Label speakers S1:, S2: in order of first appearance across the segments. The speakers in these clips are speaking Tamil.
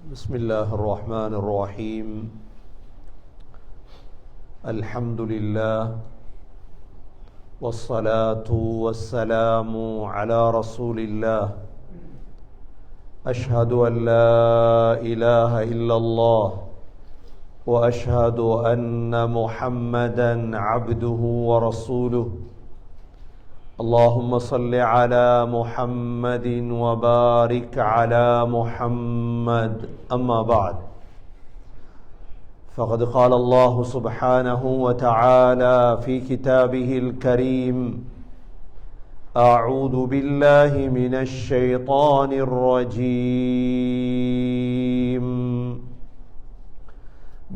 S1: بسم الله الرحمن الرحيم. الحمد لله والصلاة والسلام على رسول الله. أشهد أن لا إله إلا الله وأشهد أن محمدا عبده ورسوله. اللهم صل على محمد وبارك على محمد. أما بعد، فقد قال الله سبحانه وتعالى في كتابه الكريم: أعوذ بالله من الشيطان الرجيم.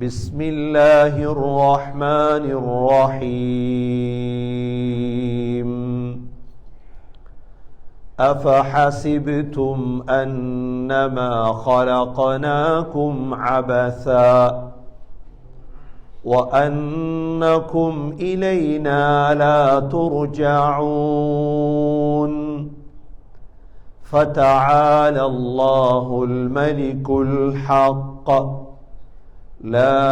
S1: بسم الله الرحمن الرحيم. أفحسبتم أنما خلقناكم عبثا وأنكم إلينا لا ترجعون. فتعالى الله الملك الحق، لا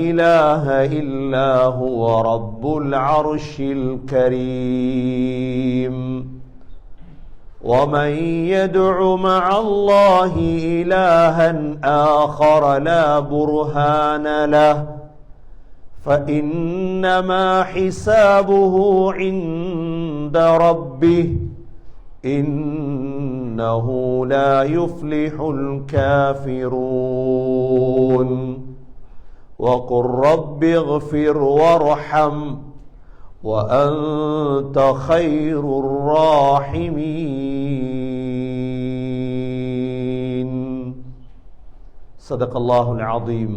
S1: إله إلا هو رب العرش الكريم. ومن يدع مع الله إلها آخر لا برهان له فإنما حسابه عند ربه، إنه لا يفلح الكافرون. وقل رب اغفر وارحم وأنت خير الراحمين. صدق الله العظيم.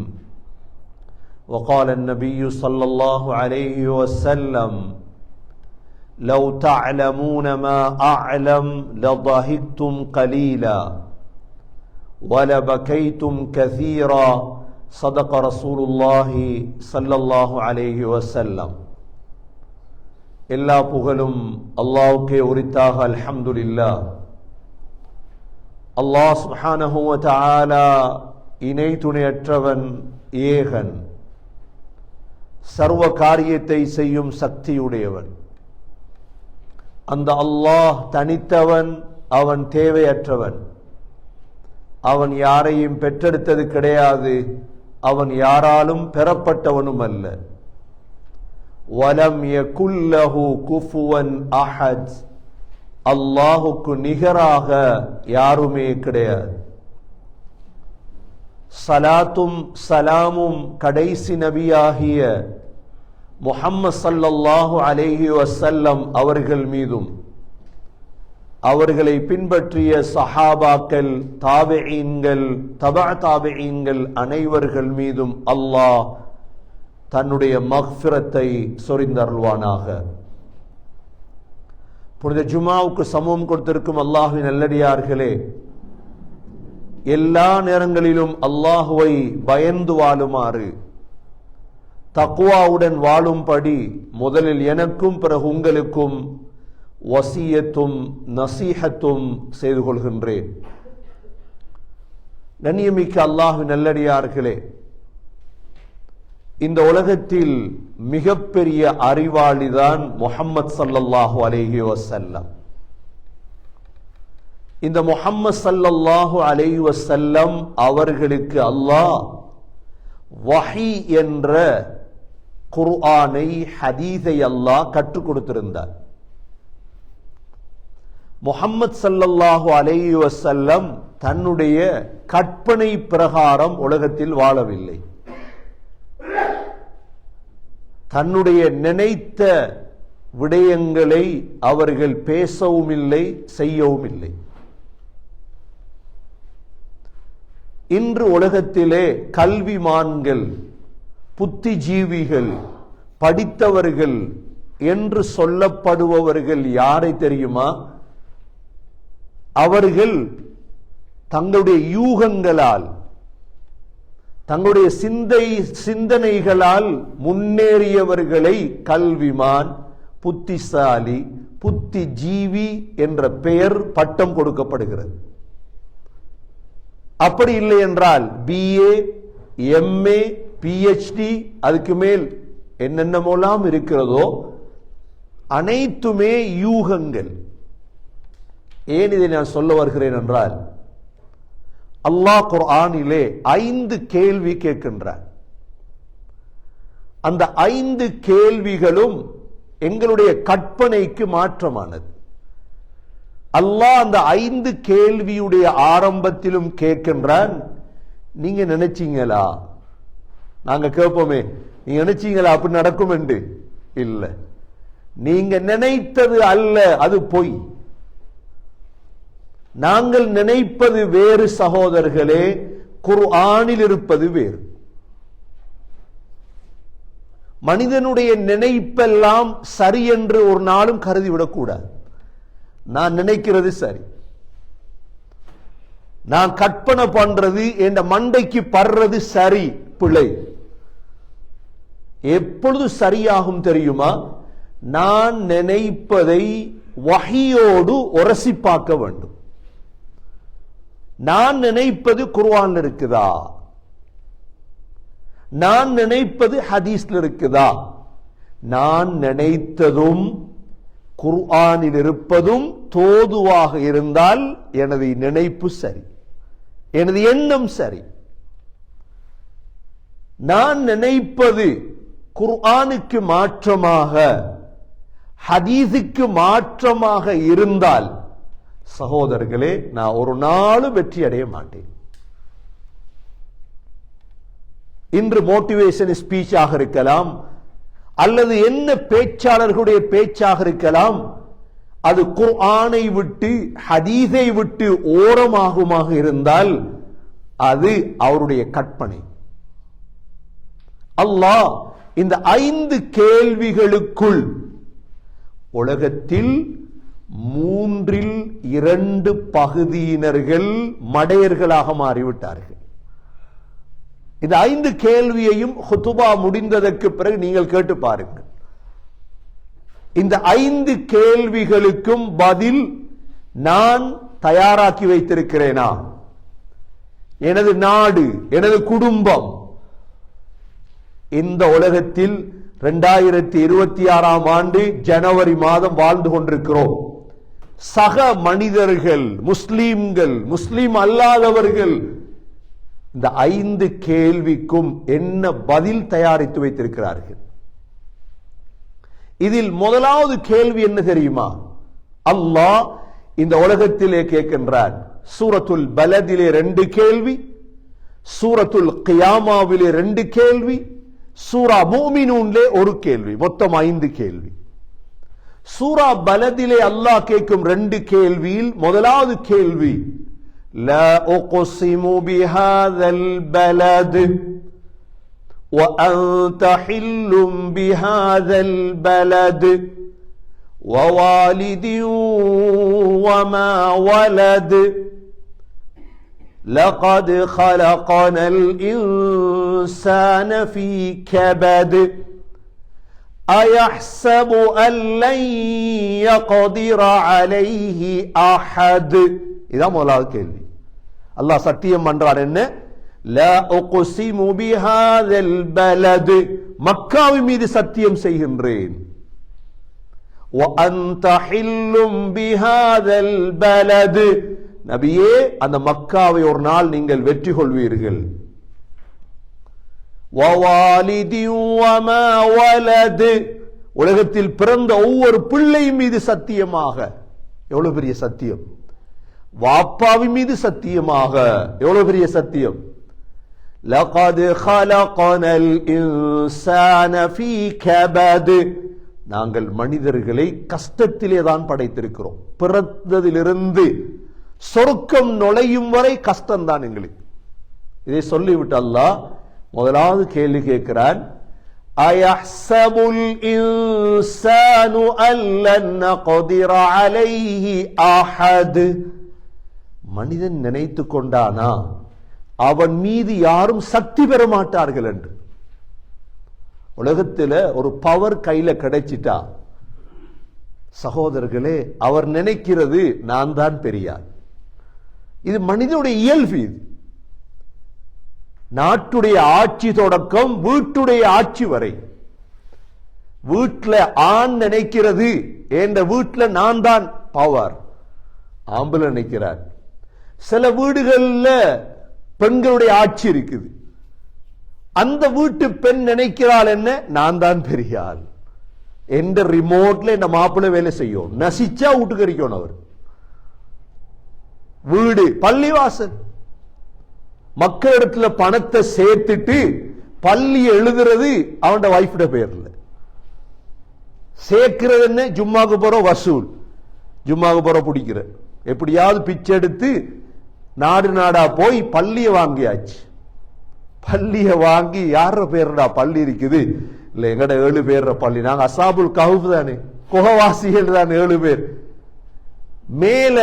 S1: وقال النبي صلى الله عليه وسلم: لو تعلمون ما أعلم لضحكتم قليلا ولبكيتم كثيرا. صدق رسول الله صلى الله عليه وسلم. எல்லா புகழும் அல்லாஹ்வுக்கே உரித்தாக. அல்ஹம்துலில்லாஹ். அல்லாஹ் சுப்ஹானஹு வ தஆலா இணை துணையற்றவன், ஏகன், சர்வ காரியத்தை செய்யும் சக்தியுடையவன். அந்த அல்லாஹ் தனித்தவன், அவன் தேவையற்றவன். அவன் யாரையும் பெற்றெடுத்தது கிடையாது, அவன் யாராலும் பெறப்பட்டவனும் அல்ல. வலம் யகுல் லஹு குஃபுவன் அஹத். அல்லாஹுக்கு நிகராக யாருமே கிடையாது. சலாத்தும் சலாமும் கடைசி நபியாகிய முஹம்மது ஸல்லல்லாஹு அலைஹி வஸல்லம் அவர்கள் மீதும், அவர்களை பின்பற்றிய சஹாபாக்கள், தாபிஈன்கள், தபஅ தாபிஈன்கள் அனைவர்கள் மீதும் அல்லாஹ் தன்னுடைய மக்ஃபிரத்தை சொரிந்தருள்வானாக. புனித ஜுமாவுக்கு சமூகம் கொடுத்திருக்கும் அல்லாஹ்வின் நல்லடியார்களே, எல்லா நேரங்களிலும் அல்லாஹுவை பயந்து வாழுமாறு, தக்வாவுடன் வாழும்படி முதலில் எனக்கும் பிறகு உங்களுக்கும் வசியத்தும் நசீஹத்தும் செய்து கொள்கின்றேன். கண்ணியமிக்க அல்லாஹ்வின் நல்லடியார்களே, இந்த உலகத்தில் மிகப்பெரிய அறிவாளிதான் முஹம்மது ஸல்லல்லாஹு அலைஹி வஸல்லம். இந்த முஹம்மது ஸல்லல்லாஹு அலைஹி வஸல்லம் அவர்களுக்கு அல்லாஹ் வஹி என்ற குர்ஆனை, ஹதீஸை அல்லாஹ் கற்றுக் கொடுத்திருந்தார். முஹம்மது ஸல்லல்லாஹு அலைஹி வஸல்லம் தன்னுடைய கற்பனை பிரகாரம் உலகத்தில் வாழவில்லை. தன்னுடைய நினைத்த விடயங்களை அவர்கள் பேசவும் இல்லை, செய்யவும் இல்லை. இன்று உலகத்திலே கல்விமான்கள், புத்திஜீவிகள், படித்தவர்கள் என்று சொல்லப்படுபவர்கள் யாரை தெரியுமா? அவர்கள் தங்களுடைய யூகங்களால், தங்களுடைய சிந்தனைகளால் முன்னேறியவர்களை கல்விமான், புத்திசாலி, புத்திஜீவி என்ற பெயர், பட்டம் கொடுக்கப்படுகிறது. அப்படி இல்லை என்றால் BA, MA, PhD, அதுக்கு மேல் என்னென்னமோலாம் இருக்கிறதோ அனைத்துமே யூகங்கள். ஏன் இதை நான் சொல்ல வருகிறேன் என்றால், அல்லாஹ் குர்ஆனிலே 5 கேள்வி கேட்கின்றார். அந்த 5 கேள்விகளும் எங்களுடைய கற்பனைக்கு மாற்றமானது. அல்லாஹ் அந்த 5 கேள்வியுடைய ஆரம்பத்திலும் கேட்கின்றான், நீங்க நினைச்சீங்களா? நாங்க கேட்போமே, நீங்க நினைச்சீங்களா அப்படி நடக்கும் என்று? இல்ல, நீங்க நினைத்தது அல்ல, அது பொய். நாங்கள் நினைப்பது வேறு சகோதரர்களே, குர்ஆனில் இருப்பது வேறு. மனிதனுடைய நினைப்பெல்லாம் சரி என்று ஒரு நாளும் கருதிவிடக் கூடாது. நான் நினைக்கிறது சரி, நான் கற்பனை பண்றது என் மண்டைக்கு படுறது சரி, பிழை. எப்பொழுது சரியாகும் தெரியுமா? நான் நினைப்பதை வஹியோடு உரசி பார்க்க வேண்டும். நான் நினைப்பது குர்ஆன்ல இருக்குதா? நான் நினைப்பது ஹதீஸ்ல இருக்குதா? நான் நினைத்ததும் குர்ஆனில் இருப்பதும் தோதுவாக இருந்தால் எனது நினைப்பு சரி, எனது எண்ணம் சரி. நான் நினைப்பது குர்ஆனுக்கு மாற்றமாக, ஹதீஸுக்கு மாற்றமாக இருந்தால் சகோதரர்களே, நான் ஒரு நாளும் வெற்றி அடைய மாட்டேன். இன்று மோட்டிவேஷன் ஸ்பீச்சாக இருக்கலாம், அல்லது என்ன பேச்சாளர்களுடைய பேச்சாக இருக்கலாம், அது குர்ஆனை விட்டு ஹதீஸை விட்டு ஓரமாகுமாக இருந்தால் அது அவருடைய கற்பனை. அல்லாஹ் இந்த 5 கேள்விகளுக்குள் உலகத்தில் 2/3 பகுதியினர்கள் மடையர்களாக மாறிவிட்டார்கள். இந்த 5 கேள்வியையும் ஹுதுபா முடிந்ததற்கு பிறகு நீங்கள் கேட்டு பாருங்கள். இந்த 5 கேள்விகளுக்கும் பதில் நான் தயாராக்கி வைத்திருக்கிறேனா? எனது நாடு, எனது குடும்பம், இந்த உலகத்தில் 2026ஆம் ஆண்டு ஜனவரி மாதம் வாழ்ந்து கொண்டிருக்கிறோம். சக மனிதர்கள், முஸ்லிம்கள், முஸ்லிம் அல்லாதவர்கள், இந்த 5 கேள்விக்கும் என்ன பதில் தயாரித்து வைத்திருக்கிறார்கள்? இதில் முதலாவது கேள்வி என்ன தெரியுமா? அல்லாஹ் இந்த உலகத்திலே கேட்கின்றான். சூரத்துல் பலதிலே 2 கேள்வி, சூரத்துல் கியாமாவிலே 2 கேள்வி, சூரா முஃமினூன்லே 1 கேள்வி, மொத்தம் 5 கேள்வி. சூரா பலதிலே அல்லாஹ் கேட்கும் 2 கேள்வியில் முதலாவது கேள்வி, லா உக்ஸிமு பிஹாதல் பலத் وأنت حل بهذا البلد ووالد وما ولد لقد خلقنا الإنسان في كبد أيحسب أن لن يقدر عليه أحد. இதான் முதலாவது கேள்வி. அல்லாஹ் சத்தியம் பண்றார் என்ன? லா உக்ஸிமு பிஹாதல் பலத், மக்காவின் மீது சத்தியம் செய்கின்றேன். வ அன்த ஹில்லும் பிஹாதல் பலத், நபியே அந்த மக்காவை ஒரு நாள் நீங்கள் வெற்றி கொள்வீர்கள். வ வாலிதி வமா வலத், உலகத்தில் பிறந்த ஒவ்வொரு பிள்ளை மீது சத்தியமாக. எவ்வளவு பெரிய சத்தியம்! வாப்பாவின் மீது சத்தியமாக, எவ்வளவு பெரிய சத்தியம்! لقد خلقنا الإنسان في كبد, நாங்கள் மனிதர்களை கஷ்டத்திலே தான் படைத்திருக்கிறோம். பிறந்ததிலிருந்து சொர்க்கம் நுழையும் வரை கஷ்டம்தான் எங்களுக்கு. இதை சொல்லிவிட்டு அல்லாஹ் முதலாவது கேள்வி கேட்கிறான், அயஹ்சபுல் இன்சானு அல்லன் நக்திர அலைஹி அஹத், மனிதன் நினைத்து கொண்டானா அவன் மீது யாரும் சக்தி பெற மாட்டார்கள் என்று. உலகத்தில் ஒரு பவர் கையில கிடைச்சிட்டா சகோதரர்களே, அவர் நினைக்கிறது நான் தான் பெரியார். இது மனிதனுடைய இயல்பு. இது நாட்டுடைய ஆட்சி தொடக்கம் வீட்டுடைய ஆட்சி வரை. வீட்டுல ஆண் நினைக்கிறது என்ற வீட்டுல நான் தான் பவர், ஆம்பளை நினைக்கிறார். சில வீடுகள்ல பெண்களுடைய ஆட்சி இருக்குது. அந்த வீட்டு பெண் நினைக்கிறாள் என்ன, நான் தான் பெரிய ஆள் என்ற ரிமோட்ல இந்த மாப்பிள்ளை வேலை செய்யும். நசிச்சா வீட்டுக்கு இருக்கணும். அவர் வீடு பள்ளிவாசல் மக்களிடத்துல பணத்தை சேர்த்துட்டு பள்ளி எழுதுறது அவன் வைஃபோட பேர்ல. சேர்க்கிறது என்ன, ஜும்மாக்கு போற வசூல், ஜும்மாக்கு போற பிடிக்கிற, எப்படியாவது பிச்சை எடுத்து நாடு நாடா போய் பள்ளிய வாங்கியாச்சு. பள்ளிய வாங்கி யார பேருடா பள்ளி இருக்குது, இல்ல எங்கட 7 பேர் பள்ளி, நாங்க அசாபுல் கஹஃப் தானே, குகவாசிகள் தான் 7 பேர். மேல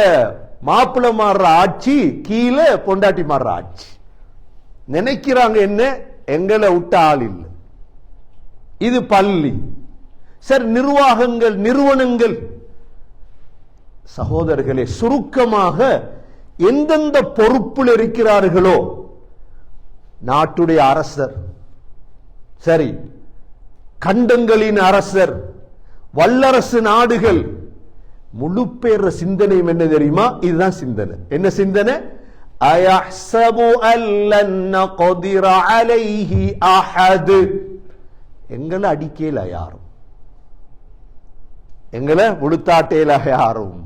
S1: மாப்பிள்ள மாறுற ஆட்சி, கீழே பொண்டாட்டி மாறுற ஆட்சி. நினைக்கிறாங்க என்ன, எங்களை விட்ட ஆள் இல்லை. இது பள்ளி. சரி, நிர்வாகங்கள், நிறுவனங்கள். சகோதரர்களே, சுருக்கமாக எந்தெந்த பொறுப்பில் இருக்கிறார்களோ, நாட்டுடைய அரசர், சரி, கண்டங்களின் அரசர், வல்லரசு நாடுகள், முழு பேர் சிந்தனை என்ன தெரியுமா? இதுதான் சிந்தனை. என்ன சிந்தனை? அயஹ்ஸபு அல்லன் நக்திர அலைஹி அஹத். எங்களை அடிக்கல யாரும், எங்களை முழுத்தாட்டேல யாரும்.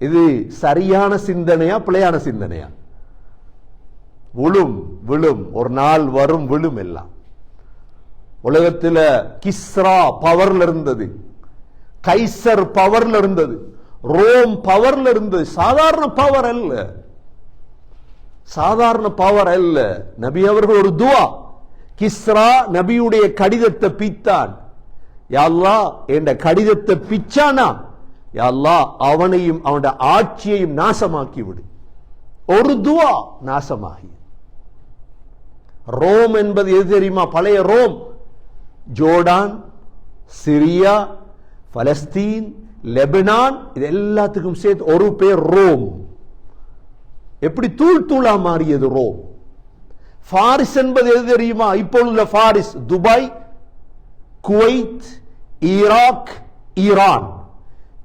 S1: இது சரியான சிந்தனையா பிழையான சிந்தனையா? விழும் விழும், ஒரு நாள் வரும், விழும். எல்லாம் உலகத்தில் கிஸ்ரா பவர்ல இருந்தது, கைசர் பவர்ல இருந்தது, ரோம் பவர்ல இருந்தது. சாதாரண பவர் அல்ல, சாதாரண பவர் அல்ல. நபி அவர்கள் ஒரு துவா, கிஸ்ரா நபியுடைய கடிதத்தை பித்தான். யா அல்லாஹ், என்ற கடிதத்தை பிச்சானா, யா அல்லாஹ் அவனையும் அவனுடைய ஆட்சியையும் நாசமாக்கி விடு. ஒரு துவா நாசமாகி. ரோம் என்பது எது தெரியுமா? பழைய Rome, Jordan, Syria, Palestine, Lebanon, இது எல்லாத்துக்கும் சேர்த்து ஒரு பேர் ரோம். எப்படி தூள் தூளா மாறியது ரோம். பாரிஸ் என்பது எது தெரியுமா? இப்போ உள்ள Paris, Dubai, Kuwait, Iraq, Iran,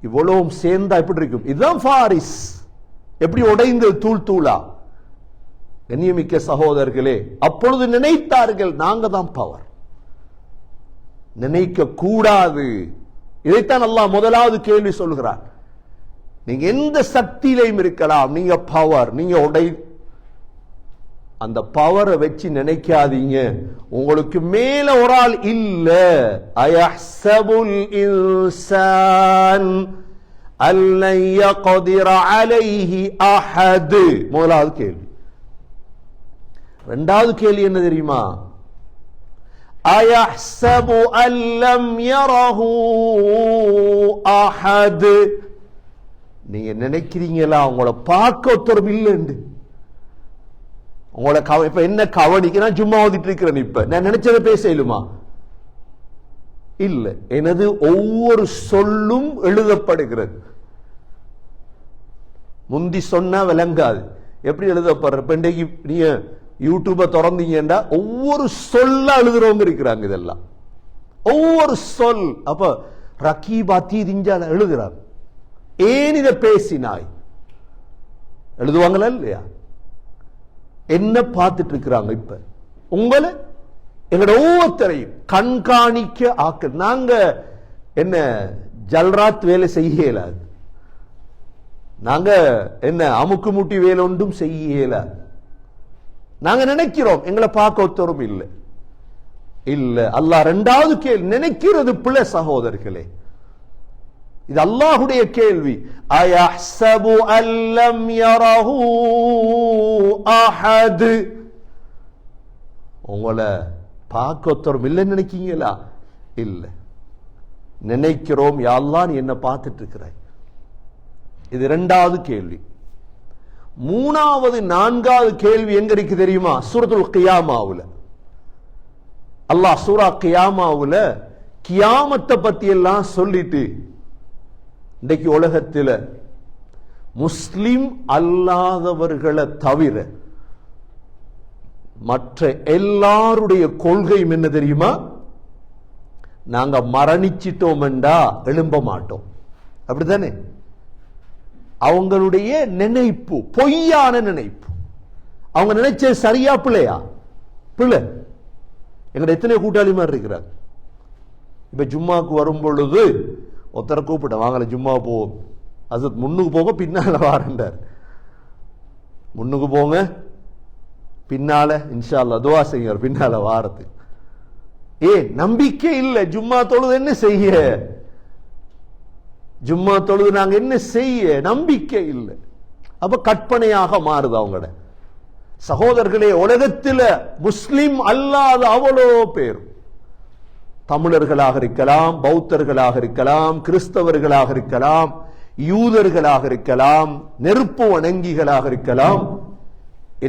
S1: இவ்வளவும் சேர்ந்தா எப்படி இருக்கும்? இதுதான் பாரிஸ். எப்படி உடைந்தது தூள் தூளா. கண்ணியமிக்க சகோதரர்களே, அப்பொழுது நினைத்தார்கள் நாங்க தான் பவர். நினைக்க கூடாது. இதைத்தான் அல்லாஹ் முதலாவது கேள்வி சொல்கிறார். நீங்க எந்த சக்தியிலையும் இருக்கலாம், நீங்க பவர், நீங்க உடை. அந்த பவரை வச்சு நினைக்காதீங்க உங்களுக்கு மேல ஒரு ஆள் இல்ல. அயஹ்ஸபுல் இன்சான் அல்லன் யக்திர அலைஹி அஹத். முதலாவது கேள்வி. இரண்டாவது கேள்வி என்ன தெரியுமா? அயஹ்ஸபு அல்லம் யரஹு அஹத். நீங்க நினைக்கிறீங்களா உங்களை பார்க்க ஒருத்தர் இல்லைன்னு? உங்களை இப்ப என்ன கவனிக்க, நான் சும்மா ஓதிட்டு இருக்கிறேன், இப்ப நான் நினைச்சதை பேசலுமா? இல்ல, எனது ஒவ்வொரு சொல்லும் எழுதப்படுகிறது. முந்தி சொன்னா விளங்காது, எப்படி எழுதப்படுற? இப்ப இன்றைக்கு நீங்க யூடியூப திறந்தீங்கன்னா ஒவ்வொரு சொல்ல எழுதுறவங்க இருக்கிறாங்க. இதெல்லாம் ஒவ்வொரு சொல். அப்ப ரகீபா தீதிஞ்சால எழுதுறாங்க. ஏன் இதை பேசினாய் எழுதுவாங்களா இல்லையா? என்ன பார்த்துட்டு இருக்கிறாங்க? இப்ப உங்களை எங்களோட ஒவ்வொருத்தரையும் கண்காணிக்க ஆக்க. நாங்க என்ன ஜல்ராத் வேலை செய்யலாது, நாங்க என்ன அமுக்கு மூட்டி வேலை ஒன்றும் செய்யலாது. நாங்க நினைக்கிறோம் எங்களை பார்க்க ஒருத்தரும் இல்லை. இல்ல, அல்லாஹ் இரண்டாவது கேள்வி. நினைக்கிறது பிள்ளை சகோதரர்களே, இது அல்லாஹுடைய கேள்வி. அயஹ்ஸபு அல்லம் யரஹு அஹத். உங்களை பார்க்க ஒருத்தரும் இல்லைன்னு நினைக்கீங்களா? இல்ல, நினைக்கிறோம். யா அல்லாஹ் நீ என்ன பார்த்துட்டு இருக்கிறாய். இது இரண்டாவது கேள்வி. மூணாவது நான்காவது கேள்வி எங்க இருக்கு தெரியுமா? சூரத்துல் கியாமாவுல அல்லாஹ் சூரா கியாமாவுல கியாமத்தை பத்தி எல்லாம் சொல்லிட்டு, இன்றைக்கு உலகத்தில் முஸ்லிம் அல்லாதவர்களை தவிர மற்ற எல்லாருடைய கொள்கையும் என்ன தெரியுமா? நாங்க மரணிச்சிட்டோம் என்றா எழும்ப மாட்டோம். அப்படித்தானே? அவங்களுடைய நினைப்பு பொய்யான நினைப்பு. அவங்க நினைச்ச சரியா பிள்ளையா? பிள்ளை. எங்க எத்தனை கூட்டாளி மாதிரி இருக்கிறாங்க. இப்ப ஜும்மாக்கு வரும் பொழுது ஒருத்தரை கூப்பிட்ட, வாங்கல ஜும்மா போவோம். அது முன்னுக்கு போங்க பின்னால வாரண்டார். முன்னுக்கு போங்க பின்னால இன்ஷா அல்லாஹ் துஆ செய்யுங்க பின்னால வாரத்து. நம்பிக்கை இல்லை. ஜும்மா தொழுது என்ன செய்ய? ஜும்மா தொழுது நாங்க என்ன செய்ய? நம்பிக்கை இல்லை. அப்ப கற்பனையாக மாறுது அவங்களோட. சகோதரர்களே, உலகத்தில் முஸ்லிம் அல்லாத அவ்வளோ பேர், தமிழர்களாக இருக்கலாம், பௌத்தர்களாக இருக்கலாம், கிறிஸ்தவர்களாக இருக்கலாம், யூதர்களாக இருக்கலாம், நெருப்பு வணங்கிகளாக இருக்கலாம்,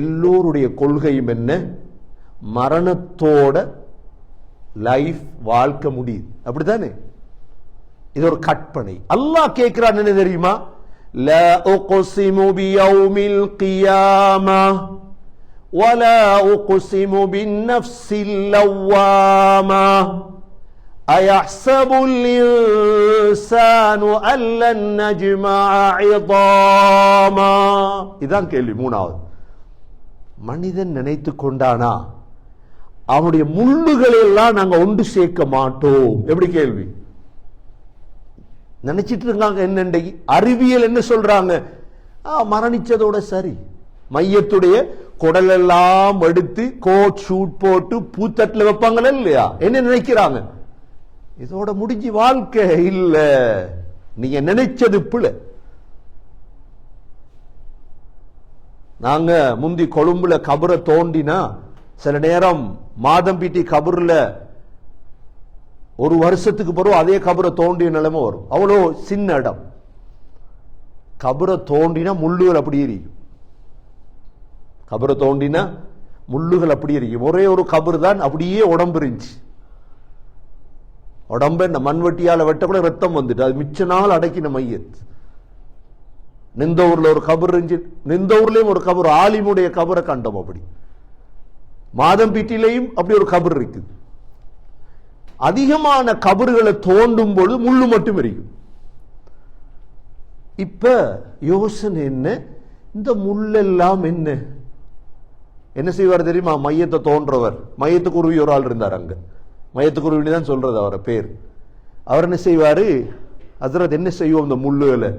S1: எல்லோருடைய கொள்கையும் என்ன? மரணத்தோட லைஃப் வாழ்க்கை முடியுது. அப்படித்தானே? இது ஒரு கற்பனை. அல்லாஹ் கேட்கிறான் என்ன தெரியுமா? லா உக்ஸிமு பியௌமில் கியாமா வலா உக்ஸிமு பின்னஃப்ஸில் லவ்வாமா அயஹ்ஸபுல் இன்சானு அல்லன் நஜ்மஅ இதாமா. இதான் கேள்வி. மூணாவது, மனிதன் நினைத்து கொண்டானா அவனுடைய முள்ளுகளை எல்லாம் நாங்க ஒன்று சேர்க்க மாட்டோம்? எப்படி கேள்வி? நினைச்சிட்டு இருக்காங்க. என்ன அறிவியல் என்ன சொல்றாங்க? மரணிச்சதோட சரி. மையத்துடைய குடல் எல்லாம் எடுத்து கோட் ஷூட் போட்டு பூத்தட்டில் வைப்பாங்களா இல்லையா? என்ன நினைக்கிறாங்க? இதோட முடிஞ்சு வாழ்க்கை இல்ல. நீங்க நினைச்சது பிள்ளை. நாங்க முந்தி கொழும்புல கபரை தோண்டினா சில நேரம் மாதம்பீட்டி கபூர்ல ஒரு வருஷத்துக்கு பிறகு அதே கபரை தோண்டிய நிலைமை வரும். அவ்வளோ சின்ன இடம். கபரை தோண்டினா முள்ளுகள் அப்படியே இருக்கும். கபரை தோண்டினா முள்ளுகள் அப்படியே இருக்கும். ஒரே ஒரு கபர் தான் அப்படியே உடம்பு இருந்துச்சு. உடம்ப இந்த மண்வெட்டியால வெட்ட கூட ரத்தம் வந்துட்டு அது மிச்ச நாள் அடக்கின மையத். நிந்தூர்ல ஒரு கபர் இருந்துச்சு. நிந்தூர்லயும் ஒரு கபர், ஆலிமுடைய கபரை கண்டோம். அப்படி மாதம்பீட்டிலையும் அப்படி ஒரு கபர் இருக்குது. அதிகமான கபறுகளை தோண்டும் பொழுது முள்ளு மட்டும் இருக்கும். இப்ப யோசனை என்ன? இந்த முள்ளெல்லாம் என்ன என்ன செய்வார் தெரியுமா? மையத்தை தோன்றவர், மையத்துக்குருவி ஒரு ஆள் இருந்தார் அங்க. மையத்துக்குருவின்னு தான் சொல்றது அவரை பேர். அவர் என்ன செய்வாரு? ஹஸ்ரத் என்ன செய்வோம் இந்த முள்ளுகளை?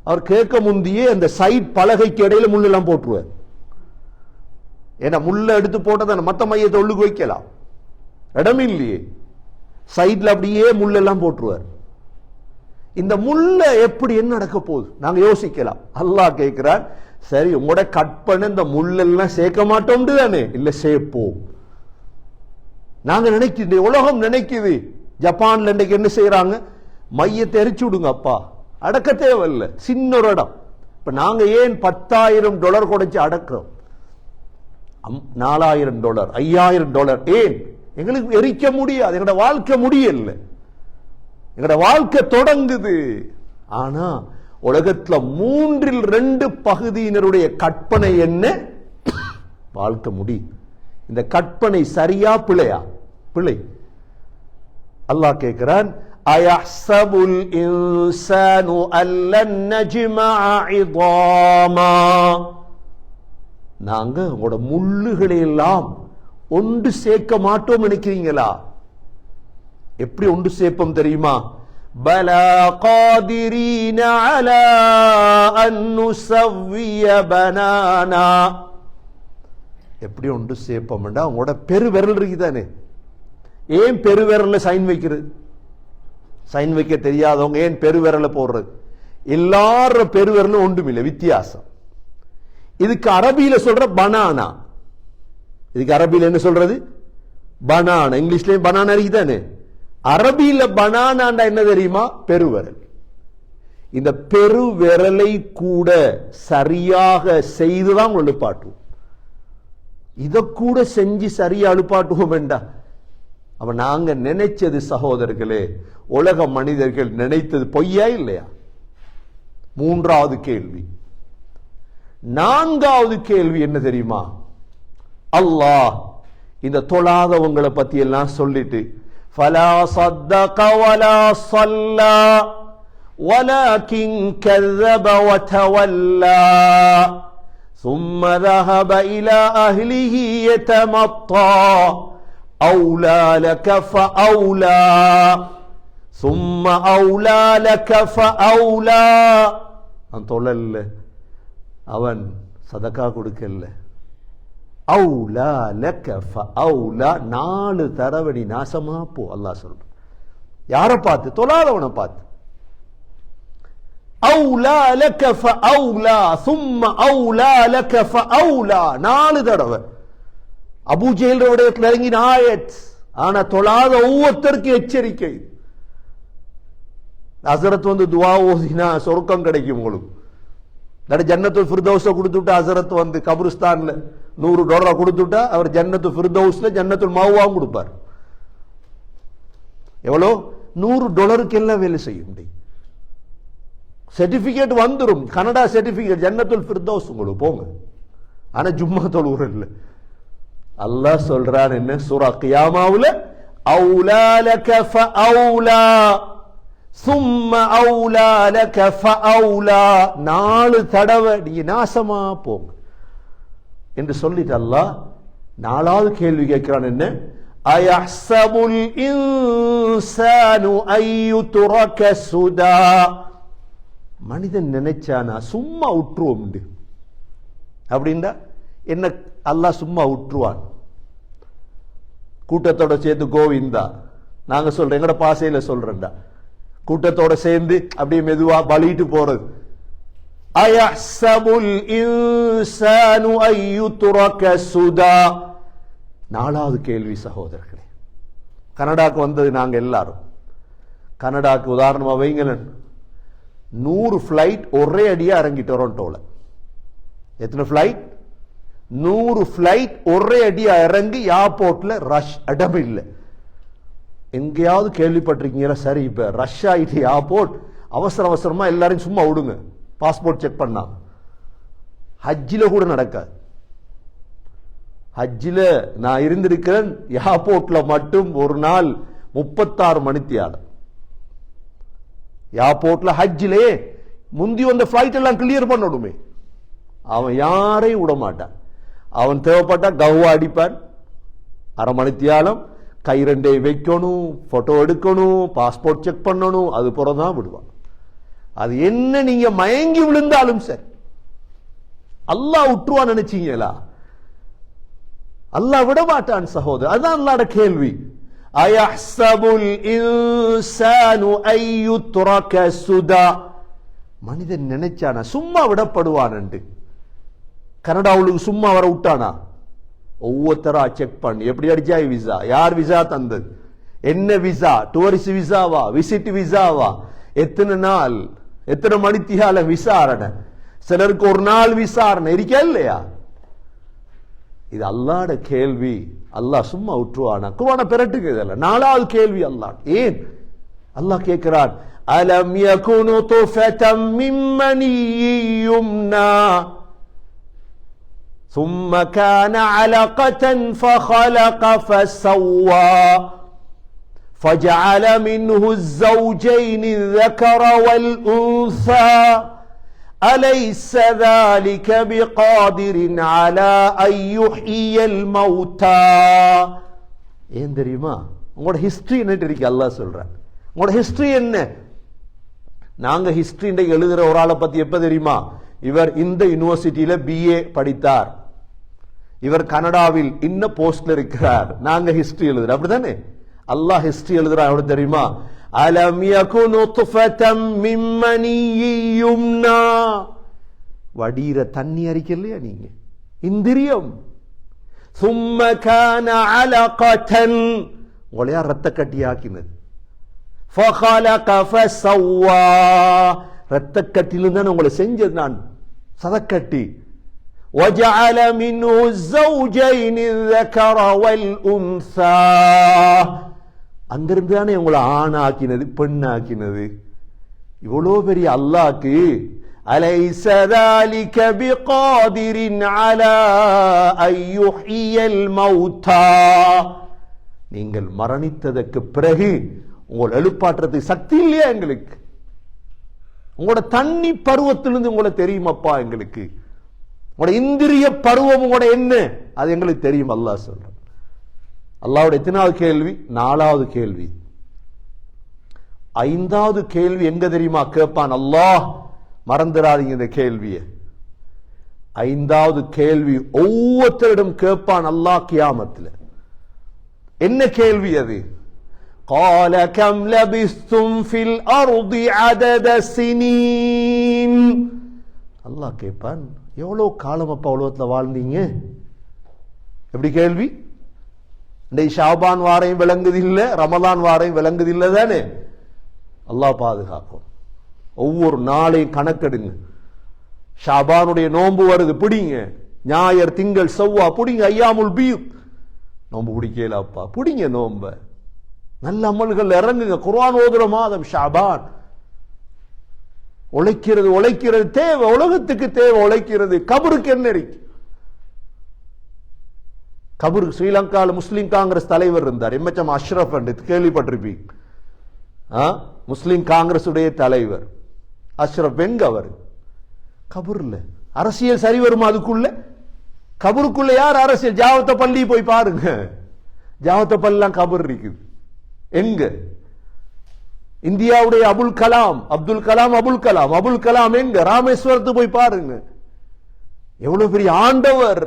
S1: அவர் கேட்க முந்தியே அந்த சைட் பலகைக்கு இடையில முள்ளு எல்லாம் போட்டுருவார். ஏன்னா முள்ள எடுத்து போட்டதான் மத்த மையத்தை உள்ளுக்கு வைக்கலாம், இடம் இல்லையே. சைட்ல அப்படியே முள்ளெல்லாம் போட்டுருவார். இந்த முள்ள எப்படி என்ன நடக்க போகுது நாங்க யோசிக்கலாம். அல்லாஹ் கேட்கிறார், சரி உங்களோட கற்பனை இந்த முள்ளெல்லாம் சேர்க்க மாட்டோம் தானே? இல்ல சேர்ப்போம். நாங்க நினைக்குது, உலகம் நினைக்குது. ஜப்பான்ல இன்னைக்கு என்ன செய்யறாங்க? மையத்தை எரிச்சு விடுங்க அப்பா, அடக்க தேவையில்லை, சின்ன ஒரு இடம். இப்ப நாங்க ஏன் $10,000 கொடுத்து அடக்கிறோம்? $4,000 $5,000 ஏன்? எங்களுக்கு எரிக்க முடியாது, எங்களோட வாழ்க்கை முடியல, எங்களோட வாழ்க்கை தொடங்குது. ஆனா உலகத்துல 2/3 பகுதியினருடைய கற்பனை என்ன? வாழ்க்கை முடியும். இந்த கற்பனை சரியா பிழையா? பிழை. அல்லாஹ் கேட்கிறான், அயஹ்ஸபுல் இன்சானு அல்லன் நஜ்மஅ இதாமா. நாங்க உங்களோட முள்ளுகளை எல்லாம் ஒன்று சேர்க்க மாட்டோம் நினைக்கிறீங்களா? எப்படி ஒன்று சேர்ப்போம் தெரியுமா? பலா காதிரீன அலா அன் நுஸவ்விய பனானா. எப்படி ஒன்று சேர்ப்போம்டா, உங்களோட பெருவிரல் இருக்குதானே? ஏன் பெருவிரல்ல சைன் வைக்கிறது? சைன் வைக்க தெரியாதவங்க ஏன் பெருவிரல போடுறது? எல்லாரும் பெருவிரலும் ஒன்றுமில்லை, வித்தியாசம். இதுக்கு அரபியில சொல்ற பனானா. இதுக்கு அரபியில என்ன சொல்றது? பனானா. இங்கிலீஷ்லயும் பனானா இருக்குதானே? அரபியில பனானாண்டா என்ன தெரியுமா? பெருவிரல். இந்த பெருவிரலை கூட சரியாக செய்துதான் எழுப்பாட்டுவோம். இத கூட செஞ்சு சரியா எழுப்பாட்டுவோம் வேண்டாம். அப்ப நாங்க நினைச்சது சகோதரர்களே, உலக மனிதர்கள் நினைத்தது பொய்யா இல்லையா? 3வது கேள்வி. 4வது கேள்வி என்ன தெரியுமா? அல்லாஹ் இந்த தொழாதவங்களை பத்தி எல்லாம் சொல்லிட்டு ஃபலா ஸத்தக வலா ஸல்லா வலகின் கذب وتولى ثم ذهب إلى أهله يتمطى أولى لك فأولى ثم أولى لك فأولى அவன் தொழல்ல, அவன் சதக்கா கொடுக்கல. அவுலா லக ஃபஅவுலா 4 தடவை நீ நாசமா போ அல்லாஹ் சொல்றான். யாரை பார்த்து? தொழாதவனை பார்த்து. அவுலா லக ஃபஅவுலா ثم அவுலா லக ஃபஅவுலா 4 தடவை. அபூ ஜஹல் இடத்துல இறங்கின ஆயத். ஆனா தொழாத ஒவ்வொருத்தருக்கு எச்சரிக்கை. ஹஸரத் வந்து துஆ ஓதினா சொர்க்கம் கிடைக்கும் உங்களுக்கு. ஜன்னத்துல் ஃபிர்தௌஸ கொடுத்துட்டா ஹஸரத் வந்து கபருஸ்தான்ல $100 கொடுத்துட்டா அவர் ஜன்னத்து ஃபிர்தௌஸ்ல ஜன்னத்துல் மஅவாவும் கொடுப்பார். எவ்வளோ? $100 எல்லாம் வேலை செய்ய முடியும். சர்டிபிகேட் வந்துடும், கனடா சர்டிபிகேட் ஜன்னத்துல் ஃபிர்தௌஸ் உங்களுக்கு போங்க. ஆனா ஜும்மா தொழுவுற இல்ல. அல்லாஹ் சொல்றான் என்ன சூரா கியாமாவுல, அவுலா லக ஃபஅவுலா ثم أولى لك فأولى 4 தடவை நீங்க நாசமா போங்க என்று சொல்லிட்டு அல்லாஹ் 4வது கேள்வி கேட்கிறான். என்ன? அயஹ்சபுல் இன்சானு அய்யுத்ரக சுதா. மனிதன் நினைச்சானா சும்மா விட்டுருவோம் அப்படின்னா என்ன? அல்லாஹ் சும்மா விட்டுருவான்? கூட்டத்தோட சேர்த்து கோவிந்தா நாங்க சொல்றோம், எங்கட பாசையில சொல்றேன்டா, கூட்டத்தோட சேர்ந்து அப்படியே மெதுவா பலிட்டு போறது. அயஹ்சபுல் இன்சானு அய்யுத்ரக சுதா. 4வது கேள்வி சகோதரர்களே, கனடாக்கு வந்தது நாங்க எல்லாரும். கனடாக்கு உதாரணமா வைங்களேன், 100 ஃபிளைட் ஒரே அடியா இறங்கி டொரண்டோல. எத்தனை ஃபிளைட்? 100 ஃபிளைட் ஒரே அடியா இறங்கி ஏர்போர்ட்ல ரஷ் இடம் இல்லை. எங்கேயாவது கேள்விப்பட்டிருக்கீங்களா? சரி, இப்ப ரஷ் ஆயிட்டு ஏர்போர்ட், அவசர அவசரமா எல்லாரையும் சும்மா விடுங்க பாஸ்போர்ட் செக் பண்ணா. ஹஜ்ஜில கூட நடக்காது. ஹஜ்ஜில நான் இருந்திருக்கிறேன், ஏர்போர்ட்ல மட்டும் ஒரு நாள் 36 மணித்தியாலம். ஏர்போர்ட்ல ஹஜ்ஜிலே முந்தி வந்த பிளைட் எல்லாம் கிளியர் பண்ணணுமே. அவன் யாரையும் விட மாட்டான். அவன் தேவைப்பட்டா கவ்வா அடிப்பான். 1/2 மணித்தியாலம் கை 2 வைக்கணும், போட்டோ எடுக்கணும், பாஸ்போர்ட் செக் பண்ணணும், அது புறதான் விடுவான். அது என்ன நீங்க மயங்கி விழுந்தாலும் சரி, அல்லாஹ் விட்டுருவான் நினைச்சீங்களா? அல்லாஹ் விட மாட்டான் சகோதரர். அதுதான் அல்லாஹ்வுடைய கேள்வி. அயஹ்சபுல் இன்சானு அய்யுத்ரக சுதா. மனிதன் நினைச்சானா சும்மா விடப்படுவான் என்று? கனடாவுக்கு சும்மா வர விட்டானா? ஒவ்வொருத்தரா செக் பண்ணி, எப்படி அடிச்சாய் விசா, யார் விசா தந்தது, என்ன விசா, டூரிஸ்ட் விசாவா, விசிட் விசாவா, எத்தனை நாள், எத்தனை மணித்தியால விசாரணை, சிலருக்கு ஒரு நாள் விசாரணை இருக்கா இல்லையா? இது அல்லாஹ்ட கேள்வி. அல்லாஹ் சும்மா விட்டுருவானா? குர்ஆன பெரட்டுக்கு இதல்ல. 4வது கேள்வி அல்லாஹ். ஏன் அல்லாஹ் கேட்கிறான்? அலம் யகுனு துஃபதம் மின் மனிய்யும்னா ثم كان علقة فخلق فسوى فجعل منه الزوجين الذكر والأنثى أليس ذلك بقادر على أن يحيي الموتى. ஏன் தெரியுமா? உங்களோட ஹிஸ்டரி என்ன இருக்கு அல்லாஹ் சொல்றான். உங்களோட ஹிஸ்டரி என்ன? நாங்க ஹிஸ்டரி எழுதுற ஒரு ஆளை பத்தி எப்ப தெரியுமா? இவர் இந்த யூனிவர்சிட்டியில BA படித்தார், இவர் கனடாவில் இன்ன போஸ்ட்ல இருக்கிறார். நாங்க ஹிஸ்டரி எழுதுறோம், அப்படித்தானே? அல்லாஹ் ஹிஸ்டரி எழுதுறான். எப்படி தெரியுமா? அலம் யகுனு துஃபதம் மின் மனிய்யும்னா. வடிற தண்ணி அறிக்கலையா நீங்க? இந்திரியம். ثم كان علقة. உங்களையா ரத்த கட்டியாக்கினது. فخلق فسوى. ரத்த கட்டிலும் தான் உங்களை செஞ்சது நான், சதக்கட்டி. وجعل منه الزوجين الذكر والأنثى. அங்கிருந்து தானே உங்களை ஆணாக்கினது பெண்ணாக்கினது. இவ்வளோ பெரிய அல்லாஹ்க்கு அலைஸ ذلك بقادر على ان يحيي الموتى, நீங்கள் மரணித்ததற்கு பிறகு உங்களை எழுப்பாற்றதுக்கு சக்தி இல்லையா எங்களுக்கு? உங்களோட தண்ணி பருவத்திலிருந்து உங்களை தெரியுமப்பா எங்களுக்கு, உங்களோட இந்திரிய பருவம் உங்களோட என்ன அது எங்களுக்கு தெரியும். அல்லாஹ் சொல்றான். அல்லாஹ்வுடைய எத்தனாவது கேள்வி? 4வது கேள்வி. 5வது கேள்வி எங்க தெரியுமா கேட்பான் அல்லாஹ்? மறந்துடாதீங்க இந்த கேள்வியை. 5வது கேள்வி ஒவ்வொருத்தரிடம் கேட்பான் அல்லாஹ் கியாமத்தில். என்ன கேள்வி அது? قال كم لبثتم في الارض عدد سنين. அல்லாஹ் கேட்பான், எவ்வளவு காலம் அப்பா உலகத்துல வாழ்ந்தீங்க? எப்படி கேள்வி? இந்த ஷாபான் வாரையும் விளங்குது இல்ல, ரமலான் வாரையும் விளங்குது இல்ல தானே? அல்லாஹ் பாதுகாக்கும். ஒவ்வொரு நாளையும் கணக்கெடுங்க. ஷாபானுடைய நோன்பு வருது, பிடிங்க. ஞாயிறு திங்கள் செவ்வா பிடிங்க. ஐயாமுல் பீத் நோன்பு பிடிக்கலப்பா, பிடிங்க நோன்ப. நல்ல அமல்கள் இறங்குங்க. குர்ஆன் ஓதுற மாதம் ஷாபான். உழைக்கிறது உழைக்கிறது தேவை, உலகத்துக்கு தேவை உழைக்கிறது. கபருக்கு என்ன இருக்கு? கபருக்கு ஸ்ரீலங்காவில் முஸ்லிம் காங்கிரஸ் தலைவர் இருந்தார், எம்எச்எம் அஷ்ரப் என்று கேள்விப்பட்டிருப்பீங்க. முஸ்லிம் காங்கிரஸ் உடைய தலைவர் அஷ்ரப். எங்க அவர்? கபூர்ல. அரசியல் சரி வருமா அதுக்குள்ள? கபருக்குள்ள யார் அரசியல்? ஜாவத்த பள்ளி போய் பாருங்க. ஜாவத்த பள்ளிலாம் கபர் இருக்குது. எங்க? இந்தியாவுடைய அபுல் கலாம், அப்துல் கலாம், அபுல் கலாம், அபுல் கலாம் எங்க? ராமேஸ்வரத்து போய் பாருங்க. எவ்வளவு பெரிய ஆண்டவர்.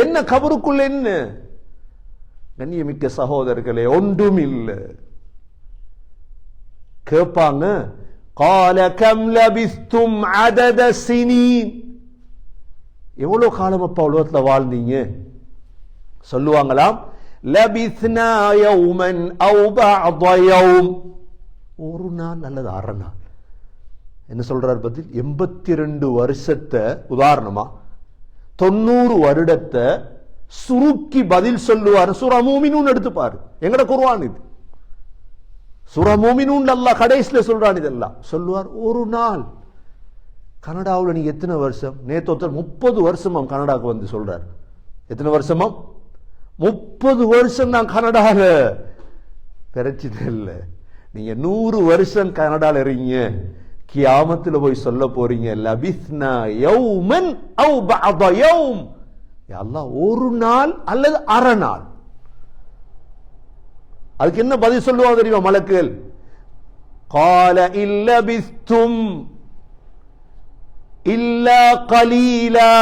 S1: என்ன கபருக்குள்ள என்ன? கண்ணியமிக்க சகோதரர்களே, ஒன்றும் இல்லை. கேட்பாங்க, قال كم لبثتم عدد سنين. எவ்வளவு காலம் அப்பா உலகத்துல வாழ்ந்தீங்க? சொல்லுவாங்களாம், لبثنا يوما او بعض يوم. ஒரு நாள் அல்லது அரை நாள். என்ன சொல்றார் பதில்? 82 வருஷத்தை உதாரணமா 90 வருடத்தை சுருக்கி பதில் சொல்லுவார். சூரா மூமினூன் எடுத்து பாரு, எங்கட குர்ஆன் இது. சூரா மூமினூன் அல்லாஹ் கடைசில சொல்றான். இதெல்லாம் சொல்லுவார். ஒரு நாள். கனடாவில் நீங்க எத்தனை வருஷம்? நேத்து ஒருத்தர் 30 வருஷமாம் கனடாவுக்கு வந்து சொல்றார். எத்தனை வருஷமாம்? 30 வருஷம் நான் கனடால. பிரச்சனை இல்லை, நீங்க 100 வருஷம் கனடால இருக்கீங்க. கியாமத்துல போய் சொல்ல போறீங்க, லபிஸ்னா யௌமன் அவ் பஅத யௌம். யா அல்லாஹ், ஒரு நாள் அல்லது அரை நாள். அதுக்கு என்ன பதில் சொல்லுவாங்க தெரியுமா மலக்குகள்? قال إن لبثتم إلا قليلا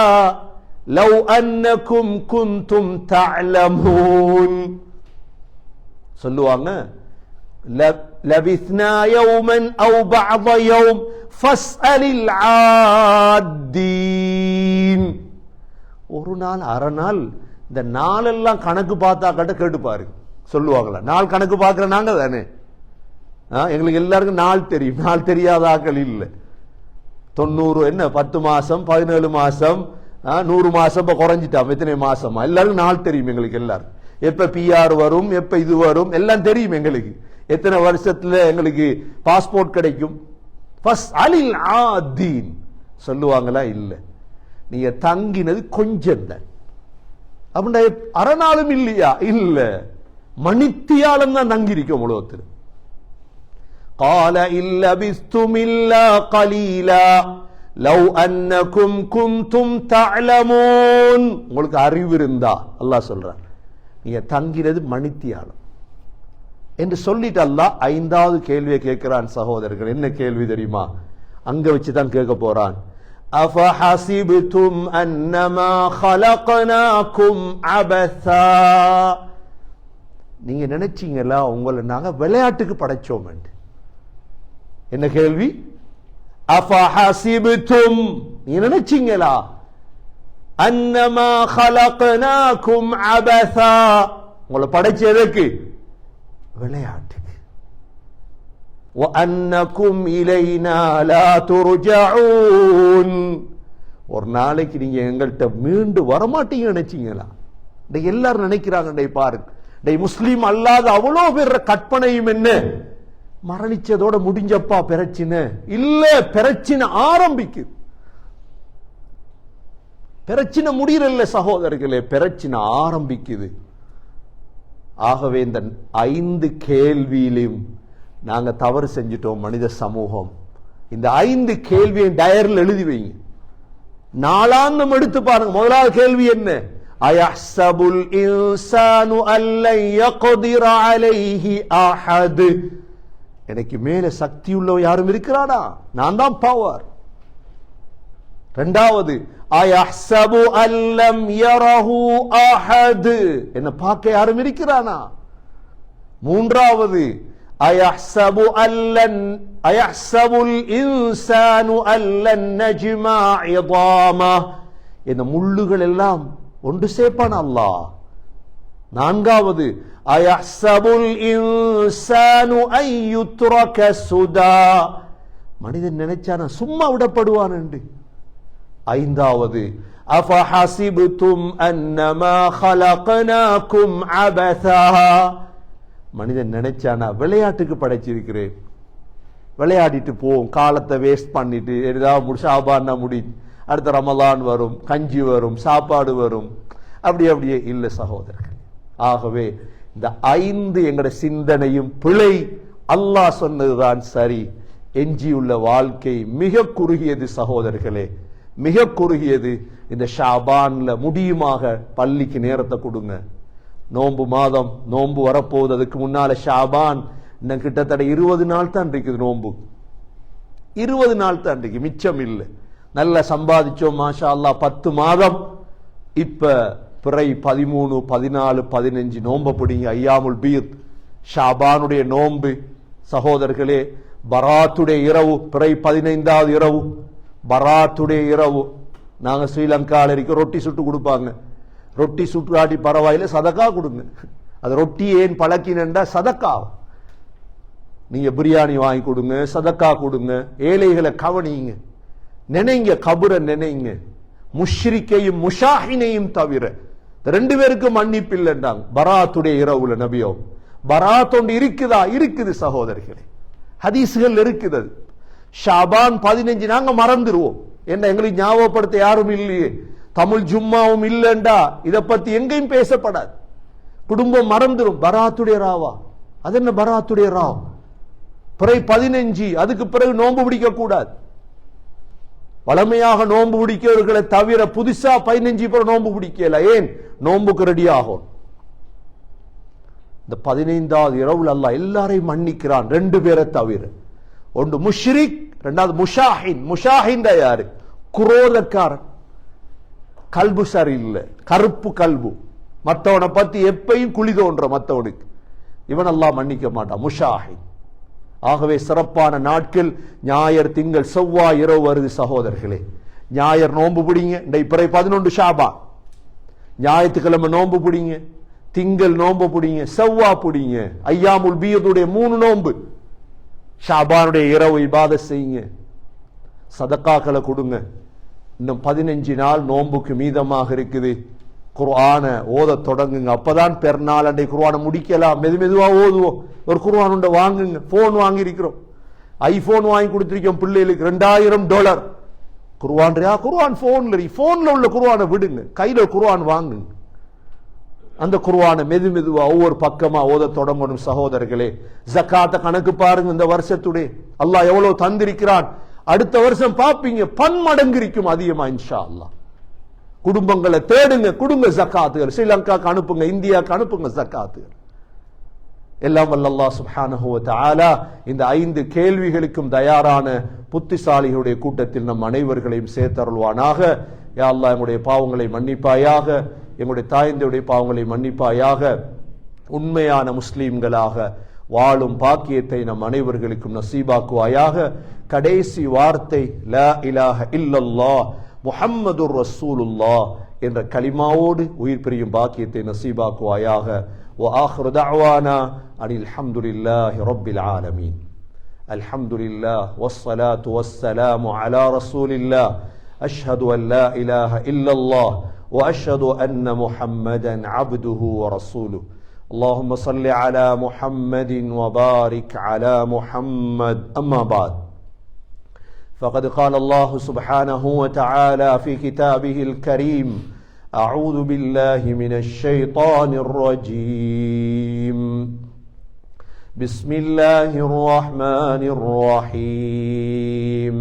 S1: لو أنكم كنتم تعلمون. சொல்லுவாங்க, لبثنا يوما أو بعض يوم فاسأل العادين. ஒரு நாள் அரை நாள். இந்த நாளெல்லாம் கணக்கு பார்த்தா கட்ட கேட்டு பாரு. சொல்லுவாங்களா? நாள் கணக்கு பார்க்கிற நாங்க தானே. எங்களுக்கு எல்லாருக்கும் நாள் தெரியும், நாள் தெரியாத ஆக்கள் இல்லை. 90 என்ன 10 மாசம் 17 மாசம் 100 மாசம் இப்ப குறைஞ்சிட்டாம். எத்தனை மாசமா? எல்லாருக்கும் நாள் தெரியும் எங்களுக்கு. எல்லாரும் எப்ப பிஆர் வரும், எப்ப இது வரும் எல்லாம் தெரியும் எங்களுக்கு. எத்தனை வருஷத்துல எங்களுக்கு பாஸ்போர்ட் கிடைக்கும். சொல்லுவாங்களா? இல்ல, நீங்க தங்கினது கொஞ்சம் தான். அப்படின்னா அரை நாளும் இல்லையா? இல்ல, மணித்தியாலம் தான் தங்கி இருக்கும் உலகத்தில். قال إن لبثتم إلا قليلا لو أنكم كنتم تعلمون. உங்களுக்கு அறிவு இருந்தா அல்லாஹ் சொல்றார், நீங்க தங்கினது மணித்தியாலம் என்று சொல்லிட்டு அல்லாஹ் 5வது கேள்வியை கேட்கிறான். சகோதரர்கள், என்ன கேள்வி தெரியுமா? அங்க வச்சுதான் கேட்க போறான். أفحسبتم أنما خلقناكم عبثا. நீங்க நினைச்சீங்களா உங்களை நாங்க விளையாட்டுக்கு படைச்சோம்? என்ன கேள்வி? அஃபஹஸிப்தும், நீங்க நினைச்சீங்களா? அன்னமா خلقناكم عبثا, உங்களை படைச்சதுக்கு விளையாட்டுக்கு. وأنكم إلينا لا ترجعون. ஒரு நாளைக்கு நீங்க எங்கள்கிட்ட மீண்டு வரமாட்டீங்க நினைச்சீங்களா? எல்லாரும் நினைக்கிறாங்க. பாருங்க, முஸ்லீம் அல்லாத அவ்வளோ பேர் கற்பனையும் என்ன, மரணிச்சதோட முடிஞ்சப்பா பிரச்சனை இல்ல, பிரச்சனை ஆரம்பிக்குது. பிரச்சனை முடியல சகோதரர்களே, பிரச்சனை ஆரம்பிக்குது. ஆகவே இந்த 5 கேள்வியிலும் நாங்க தவறு செஞ்சிட்டோம் மனித சமூகம். இந்த 5 கேள்வியை டயரில் எழுதி வைங்க, நாளாந்தம் எடுத்து பாருங்க. முதலாவது கேள்வி என்ன? அயஹ்சபுல் இன்சானு அல்லன் யக்திர அலைஹி அஹத். எனக்கு மேல சக்தி உள்ள யாரும் இருக்கிறானா? நான் தான் பவர். இரண்டாவது, அயஹ்சபு அல்லம் யரஹு அஹத். என்ன பார்க்க யாரும் இருக்கிறானா? மூன்றாவது, அயஹ்சபு அயஹ்சபுல் இன்சானு அல்லன் நஜ்மா இதாமா. என்ன முள்ளுகள் எல்லாம் ஒன்று சேர்ப்பான் அல்லாஹ். நான்காவது, அயஹ்சபுல் இன்சானு அய்யுத்ரக சுதா. மனிதன் நினைச்சானா சும்மா விடப்படுவான் என்று. ஐந்தாவது, அஃபஹஸிப்தும் அன்னமா ஹலக்னாகும் அபஸா. மனிதன் நினைச்சானா விளையாட்டுக்கு படைச்சிருக்கிறேன், விளையாடிட்டு போவோம், காலத்தை வேஸ்ட் பண்ணிட்டு ஏதாவது ஷாபான்னா முடி, அடுத்த ரமலான் வரும், கஞ்சி வரும், சாப்பாடு வரும், அப்படியே இல்லை சகோதரர்கள். ஆகவே இந்த 5 எங்களுடைய சிந்தனையும் பிழை. அல்லாஹ் சொன்னதுதான் சரி. எஞ்சியுள்ள வாழ்க்கை மிக குறுகியது சகோதரர்களே, மிக குறுகியது. இந்த ஷாபான்ல முடியுமாக பள்ளிக்கு நேரத்தை கொடுங்க. நோன்பு மாதம், நோன்பு வரப்போகுது. அதுக்கு முன்னால ஷாபான் இன்னும் கிட்டத்தட்ட 20 நாள் தான் இருக்குது. நோன்பு 20 நாள் தான் இருக்கு, மிச்சம் இல்லை. நல்லா சம்பாதிச்சோம் மாஷா அல்லாஹ் 10 மாதம். இப்ப பிறை 13, 14, 15 நோன்பு பிடிங்க. ஐயாமுல் பீத், ஷாபானுடைய நோன்பு சகோதரர்களே. பராத்துடைய இரவு, பிறை 15வது இரவு, பராத்துடைய இரவு. நாங்க ஸ்ரீலங்காவில் இருக்க ரொட்டி சுட்டு கொடுப்பாங்க. ரொட்டி சுட்டுறாட்டி பரவாயில்ல, சதக்கா கொடுங்க. அது ரொட்டி ஏன் பழக்கினண்டா சதக்கா. நீங்க பிரியாணி வாங்கி கொடுங்க, சதக்கா கொடுங்க, ஏழைகளை கவனிங்க, நினைங்க, கபரை நினைங்க. முஷ்ரிக்கையும் முஷாஹினையும் தவிர 2 பேருக்கும் மன்னிப்பு இல்லைன்றாங்க பராத்துடைய இரவுல நபியோ. பராத் ஒன்று இருக்குதா? இருக்குது சகோதரிகளே, ஹதீஸ்கள் இருக்குது. ஷாபான் 15 நாங்க மறந்துடுவோம். என்ன எங்களுக்கு ஞாபகப்படுத்த யாரும் இல்லையே, தமிழ் ஜும்மாவும் இல்லைண்டா இதை பத்தி எங்கேயும் பேசப்படாது. குடும்பம் மறந்துடும். பராத்துடைய ராவா? அது என்ன பராத்துடைய ராவ்? பிறை 15, அதுக்கு பிறகு நோன்பு பிடிக்க கூடாது. வளமையாக நோன்பு பிடிக்கிறவர்களை தவிர புதுசா 15 பேர் நோன்பு பிடிக்கல. ஏன்? நோன்புக்கு ரெடி ஆகும். இந்த 15வது இரவுல அல்லாஹ் எல்லாரையும் மன்னிக்கிறான், 2 பேரை தவிர. ஒன்று முஷ்ரிக், 2வது முஷாஹின். முஷாஹின் யாரு? குரோதக்காரன், கல்பு சரியில்லை, கருப்பு கல்பு, மற்றவனை பத்தி எப்பையும் குழி தோன்ற மற்றவனுக்கு, இவன் அல்லாஹ் மன்னிக்க மாட்டான், முஷாஹின். ஆகவே சிறப்பான நாட்கள் ஞாயிறு, திங்கள், செவ்வாய் இரவு வருது சகோதரர்களே. ஞாயிறு நோன்பு பிடிங்க. பிறை 11 ஷாபான். ஞாயிற்றுக்கிழமை நோன்பு பிடிங்க, திங்கள் நோன்பு பிடிங்க, செவ்வாய் பிடிங்க. ஐயாமுல் பீதுடைய 3 நோன்பு. ஷாபானுடைய இரவு இபாதத் செய்யுங்க, சதக்காக்களை கொடுங்க. இன்னும் 15 நாள் நோன்புக்கு மீதமாக இருக்குது. குர்ஆன ஓத தொடங்குங்க. அப்பதான் பெருநாள் அன்றை குர்ஆனை முடிக்கலாம். மெதுவா ஓதுவோம். ஒரு குர்ஆன் உண்ட வாங்குங்க. போன் வாங்கி இருக்கிறோம், ஐபோன் வாங்கி கொடுத்திருக்கோம் பிள்ளைகளுக்கு, $2000. குர்ஆன் குர்ஆன் போன்ல உள்ள குர்ஆனை விடுங்க, கையில குர்ஆன் வாங்குங்க. அந்த குர்ஆனை மெதுவா ஒவ்வொரு பக்கமா ஓத தொடங்கணும் சகோதரர்களே. ஜகாத்த கணக்கு பாருங்க. இந்த வருஷத்துடைய அல்லாஹ் எவ்வளவு தந்திருக்கிறான். அடுத்த வருஷம் பாப்பீங்க, பன்மடங்கு இருக்கும் அதிகமா இன்ஷா அல்லாஹ். குடும்பங்களை தேடுங்க, கொடுங்க ஜகாத்துகள். ஸ்ரீலங்காக்கு அனுப்புங்க, இந்தியாவுக்கு அனுப்புங்க ஜகாத்துகள். எல்லாம் வல்ல அல்லாஹ் சுப்ஹானஹு வ தஆலா இந்த 5 கேள்விகளுக்கும் தயாரான புத்திசாலிகளுடைய கூட்டத்தில் நம் அனைவர்களையும் சேர்த்தருள்வானாக. யா அல்லாஹ், எங்களுடைய பாவங்களை மன்னிப்பாயாக, எங்களுடைய தாய்ந்தருடைய பாவங்களை மன்னிப்பாயாக. உண்மையான முஸ்லீம்களாக வாழும் பாக்கியத்தை நம் அனைவர்களுக்கும் நசீபாக்குவாயாக. கடைசி வார்த்தை லா இலாஹ இல்லல்லாஹ் முஹம்மதுர் ரசூலுல்லாஹ் என்ற கலிமாவோடு உயிர் பிரியும் பாக்கியத்தை நசீபாக்குவாயாக. وآخر دعوانا أن الحمد لله رب العالمين. الحمد لله والصلاة والسلام على رسول الله. أشهد أن لا إله إلا الله وأشهد أن محمدا عبده ورسوله. اللهم صل على محمد وبارك على محمد. أما بعد، فقد قال الله سبحانه وتعالى في كتابه الكريم: أعوذ بالله من الشيطان الرجيم، بسم الله الرحمن الرحيم،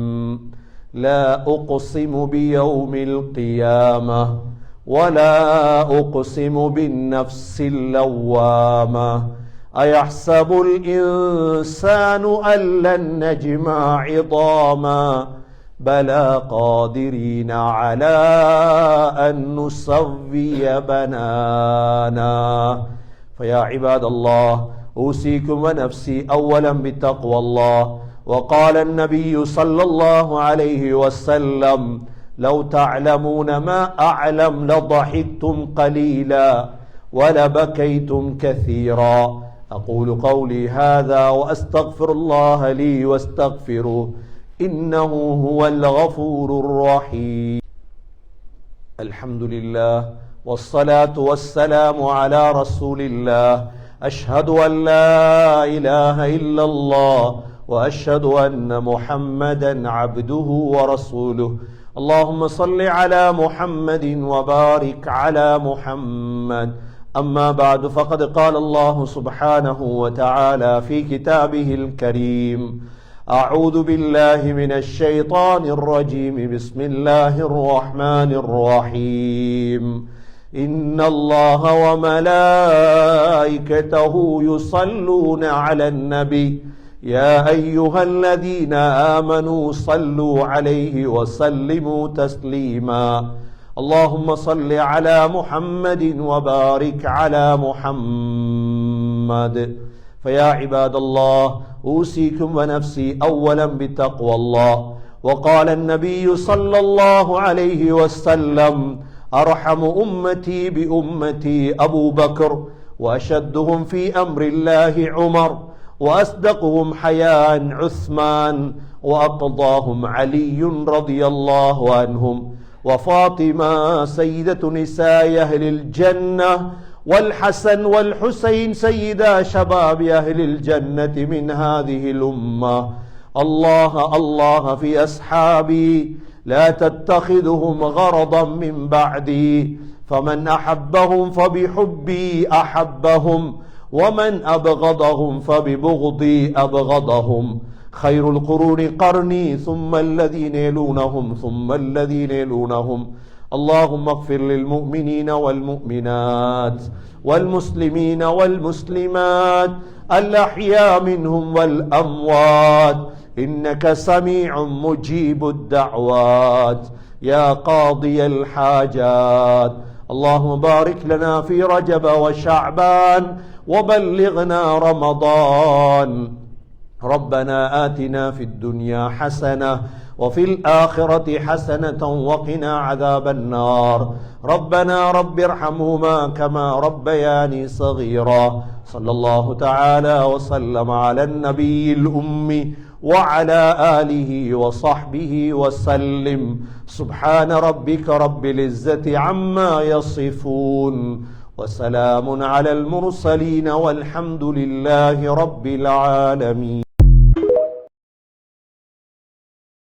S1: لا أقسم بيوم القيامة ولا أقسم بالنفس اللوامة أيحسب الإنسان أن لن نجمع عظاما بلى قادرين على أن نسوي بنانا. فيا عباد الله، أوصيكم ونفسي أولا بتقوى الله. وقال النبي صلى الله عليه وسلم: لو تعلمون ما أعلم لضحكتم قليلا ولبكيتم كثيرا. أقول قولي هذا وأستغفر الله لي واستغفروه إنه هو الغفور الرحيم. الحمد لله والصلاة والسلام على رسول الله. أشهد أن لا إله إلا الله وأشهد أن محمدا عبده ورسوله. اللهم صل على محمد وبارك على محمد. أما بعد، فقد قال الله سبحانه وتعالى في كتابه الكريم: أعوذ بالله من الشيطان الرجيم، بسم الله الرحمن الرحيم، إن الله وملائكته يصلون على النبي يا أيها الذين آمنوا صلوا عليه وسلموا تسليما. اللهم صل على محمد وبارك على محمد. فيا عباد الله، أوصيكم ونفسي أولا بتقوى الله. وقال النبي صلى الله عليه وسلم: أرحم أمتي بأمتي أبو بكر، وأشدهم في أمر الله عمر، وأصدقهم حياء عثمان، وأقضاهم علي رضي الله عنهم، وفاطمة سيدة نساء أهل الجنة، والحسن والحسين سيدا شباب أهل الجنة من هذه الأمة. الله الله في أصحابي، لا تتخذهم غرضا من بعدي، فمن أحبهم فبحبي أحبهم، ومن أبغضهم فببغضي أبغضهم. خير القرون قرني، ثم الذين يلونهم ثم الذين يلونهم. اللهم اغفر للمؤمنين والمؤمنات والمسلمين والمسلمات الأحياء منهم والأموات، إنك سميع مجيب الدعوات يا قاضي الحاجات. اللهم بارك لنا في رجب وشعبان وبلغنا رمضان. ربنا آتنا في الدنيا حسنة وفي الآخرة حسنة وقنا عذاب النار. ربنا رب ارحمهما كما ربياني صغيرا. صلى الله تعالى وسلم على النبي الأمي وعلى آله وصحبه وسلم. سبحان ربك رب العزة عما يصفون، وسلام على المرسلين، والحمد لله رب العالمين.